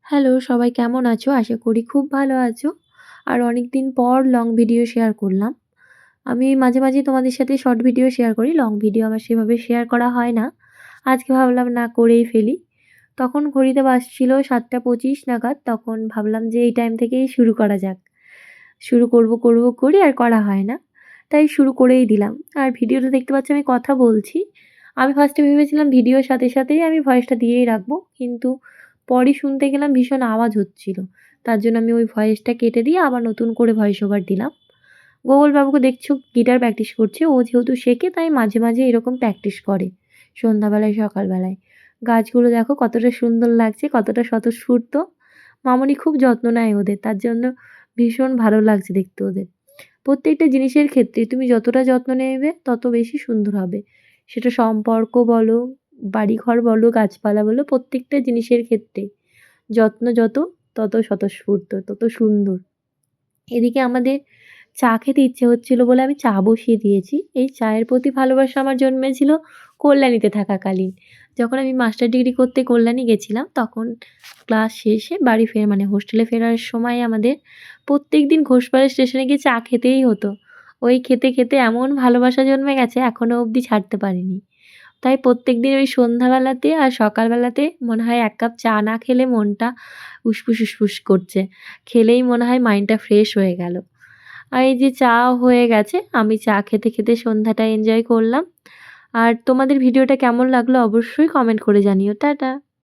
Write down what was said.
Hello, সবাই কেমন আছো? আশা করি খুব ভালো আছো। আর অনেকদিন পর লং ভিডিও শেয়ার করলাম। আমি মাঝে, মাঝে তোমাদের সাথে শর্ট ভিডিও শেয়ার করি। লং ভিডিও আমার সেভাবে শেয়ার করা হয় না। আজকে ভাবলাম না করেই ফেলি। তখন ঘড়িতে বাজছিল ৭:২৫ নাগাদ। তখন ভাবলাম যে এই টাইম থেকেই শুরু করা যাক। শুরু করব করি আর করা হয় না। তাই শুরু করেই দিলাম। আর ভিডিওতে দেখতে পাচ্ছ আমি কথা বলছি। আমি ফার্স্টে ভেবেছিলাম ভিডিওর সাথে, সাথেই আমি ভয়েসটা দিয়েই রাখবো। কিন্তু পরে শুনতে গেলাম ভীষণ আওয়াজ হচ্ছিল। তার জন্য আমি ওই ভয়েসটা কেটে দিয়ে আবার নতুন করে ভয়েস ওভার দিলাম। গোপাল বাবুকে দেখছো গিটার প্র্যাকটিস করছে। ও যেহেতু শেখে তাই মাঝে, মাঝে এরকম প্র্যাকটিস করে। সন্ধ্যাবেলায়, সকালবেলায়। গাছগুলো দেখো কতটা সুন্দর লাগছে, কতটা স্বতঃস্ফূর্ত। মামুনি খুব যত্ন নেয় ওদের। তার জন্য ভীষণ ভালো লাগছে দেখতে ওদের। প্রত্যেকটা জিনিসের ক্ষেত্রে তুমি যতটা যত্ন নেবে তত বেশি সুন্দর হবে। সেটা সম্পর্ক বলো, বাড়িঘর বলো, গাছপালা বলো, প্রত্যেকটা জিনিসের ক্ষেত্রে যত্ন যত তত স্বতঃস্ফূর্ত, তত সুন্দর। এদিকে আমাদের চা খেতে ইচ্ছে হচ্ছিল বলে আমি চা বসিয়ে দিয়েছি। এই চায়ের প্রতি ভালোবাসা আমার জন্মেছিল কল্যাণীতে থাকাকালীন। যখন আমি মাস্টার ডিগ্রি করতে কল্যাণী গেছিলাম তখন ক্লাস শেষে বাড়ি মানে হোস্টেলে ফেরার সময় আমাদের প্রত্যেকদিন ঘোষপাড়া স্টেশনে গিয়ে চা খেতেই হতো। ওই খেতে, খেতে এমন ভালোবাসা জন্মে গেছে এখনো অবধি ছাড়তে পারিনি। তাই প্রত্যেকদিন ওই সন্ধ্যাবেলাতে আর সকালবেলাতে মনে হয় ১ কাপ চা না খেলে মনটা উসফুস, উসফুস করছে। খেলেই মনে হয় মাইন্ডটা ফ্রেশ হয়ে গেল। আর এই যে চা হয়ে গেছে, আমি চা খেতে, খেতে সন্ধ্যাটা এনজয় করলাম। আর তোমাদের ভিডিওটা কেমন লাগলো অবশ্যই কমেন্ট করে জানিও। টাটা।